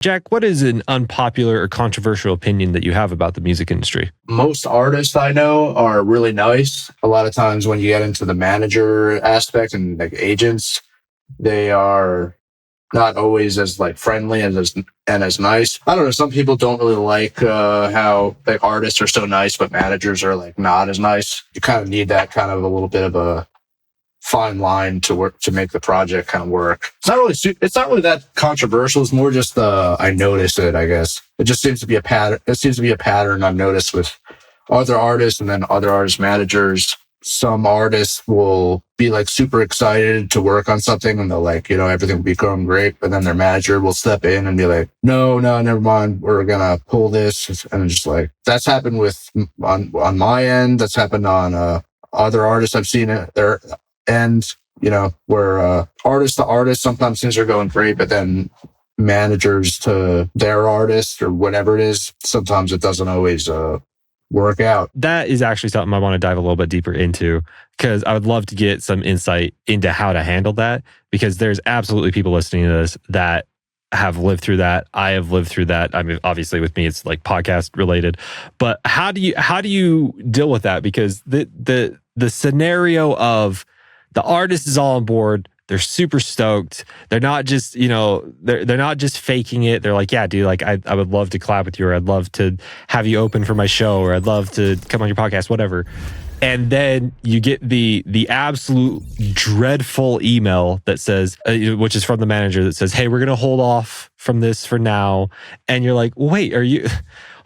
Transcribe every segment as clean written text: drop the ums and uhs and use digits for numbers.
Jack, what is an unpopular or controversial opinion that you have about the music industry? Most artists I know are really nice. A lot of times when you get into the manager aspect and like agents, they are not always as like friendly and as nice. I don't know. Some people don't really like how like artists are so nice, but managers are like not as nice. You kind of need that kind of a little bit of a fine line to work to make the project kind of work. It's not really that controversial. It's more just I notice it. I guess it just seems to be a pattern. It seems to be a pattern I've noticed with other artists and then other artist managers. Some artists will be like super excited to work on something and they'll like, everything will be going great. But then their manager will step in and be like, no, never mind. We're going to pull this. And just like, that's happened on my end. That's happened on other artists I've seen it there. And, where artist to artist, sometimes things are going great, but then managers to their artist or whatever it is, sometimes it doesn't always work out. That is actually something I want to dive a little bit deeper into, because I would love to get some insight into how to handle that, because there's absolutely people listening to this that have lived through that. I have lived through that. I mean, obviously with me, it's like podcast related, but how do you deal with that? Because the scenario of the artist is all on board. They're super stoked. They're not just, they're not just faking it. They're like, yeah, dude, like I would love to collab with you, or I'd love to have you open for my show, or I'd love to come on your podcast, whatever. And then you get the absolute dreadful email that says, which is from the manager, that says, hey, we're going to hold off from this for now. And you're like, wait,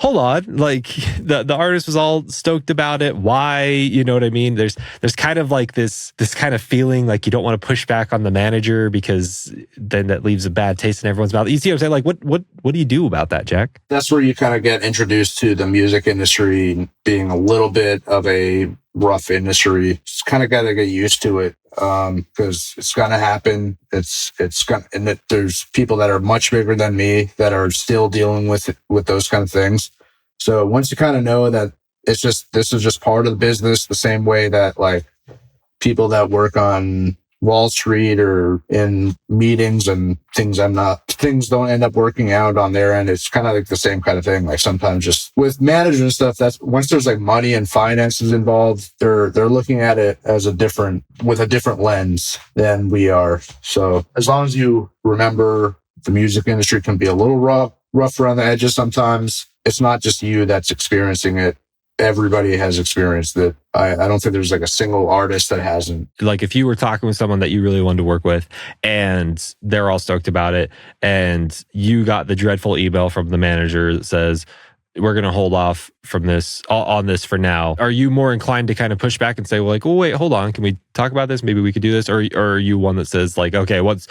hold on. Like the artist was all stoked about it. Why? You know what I mean? There's kind of like this kind of feeling like you don't want to push back on the manager, because then that leaves a bad taste in everyone's mouth. You see what I'm saying? Like what do you do about that, Jack? That's where you kind of get introduced to the music industry being a little bit of a rough industry. Just kind of got to get used to it, because it's going to happen. There's people that are much bigger than me that are still dealing with those kind of things. So once you kind of know that this is just part of the business, the same way that like people that work on Wall Street or in meetings and things don't end up working out on their end. It's kind of like the same kind of thing. Like sometimes just with managers and stuff, that's once there's like money and finances involved, they're looking at it with a different lens than we are. So as long as you remember, the music industry can be a little rough around the edges sometimes. It's not just you that's experiencing it. Everybody has experienced it. I don't think there's like a single artist that hasn't. Like if you were talking with someone that you really wanted to work with and they're all stoked about it, and you got the dreadful email from the manager that says, we're going to hold off from this on this for now. Are you more inclined to kind of push back and say, well, like, oh, wait, hold on. Can we talk about this? Maybe we could do this. Or are you one that says like, okay, once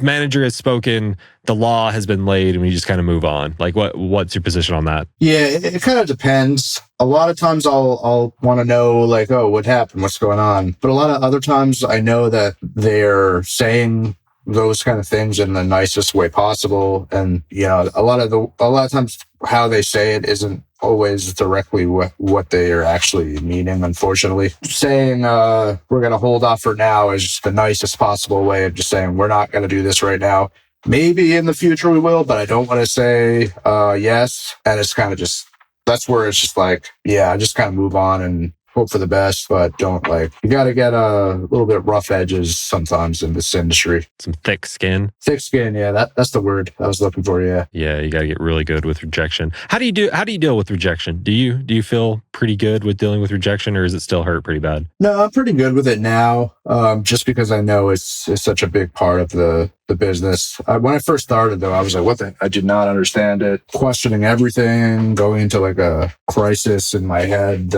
manager has spoken, the law has been laid and we just kind of move on? Like what's your position on that? Yeah, it kind of depends. A lot of times I'll want to know like, oh, what happened? What's going on? But a lot of other times I know that they're saying those kind of things in the nicest way possible. And, a lot of times how they say it isn't always directly what they are actually meaning, unfortunately. Saying, we're going to hold off for now is just the nicest possible way of just saying, we're not going to do this right now. Maybe in the future we will, but I don't want to say, yes. And it's kind of just, that's where it's just like, yeah, I just kind of move on and hope for the best, but don't you got to get a little bit rough edges sometimes in this industry. Some thick skin. Thick skin, yeah, that's the word I was looking for. Yeah, you got to get really good with rejection. How do you deal with rejection? Do you feel pretty good with dealing with rejection, or does it still hurt pretty bad? No, I'm pretty good with it now, just because I know it's such a big part of the business. When I first started, though, I was like, I did not understand it, questioning everything, going into like a crisis in my head,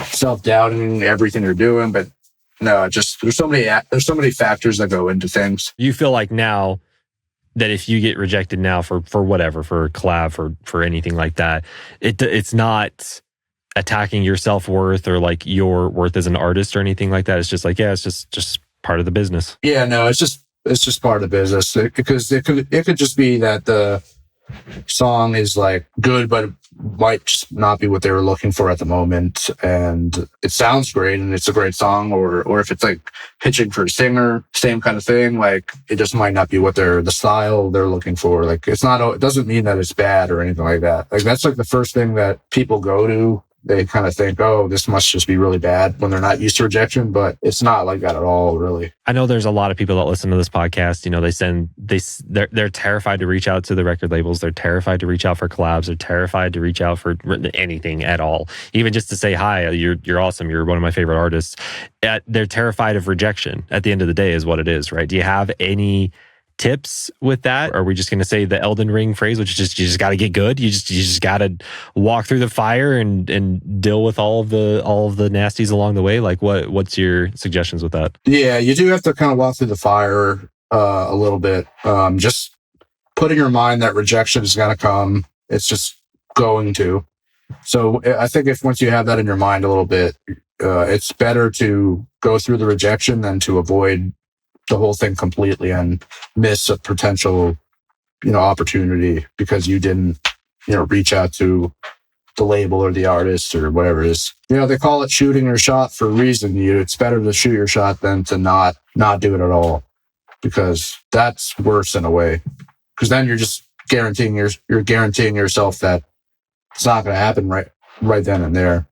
self-doubting everything they're doing. But no, just there's so many factors that go into things. You feel like now that if you get rejected now for whatever, for a collab, for anything like that, it's not attacking your self-worth or like your worth as an artist or anything like that. It's just like, yeah, it's just part of the business. Yeah, no, it's just part of the business, because it could just be that the song is like good, but might just not be what they were looking for at the moment. And it sounds great and it's a great song, or if it's like pitching for a singer, same kind of thing. Like it just might not be what the style they're looking for. Like it doesn't mean that it's bad or anything like that. Like that's like the first thing that people go to. They kind of think, oh, this must just be really bad when they're not used to Rejection, but it's not like that at all, really. I know there's a lot of people that listen to this podcast. You know, they're terrified to reach out to the record labels. They're terrified to reach out for collabs. They're terrified to reach out for anything at all, even just to say hi. You're awesome. You're one of my favorite artists. They're terrified of rejection. At the end of the day, is what it is, right? Do you have any tips with that? Or are we just going to say the Elden Ring phrase, which is just you just got to get good. You just got to walk through the fire and deal with all of the nasties along the way. Like what's your suggestions with that? Yeah, you do have to kind of walk through the fire a little bit. Just put in your mind that rejection is going to come. It's just going to. So I think if once you have that in your mind a little bit, it's better to go through the rejection than to avoid the whole thing completely and miss a potential, opportunity because you didn't, reach out to the label or the artist or whatever it is. They call it shooting your shot for a reason. It's better to shoot your shot than to not do it at all, because that's worse in a way. Because then you're just guaranteeing yourself that it's not going to happen right then and there.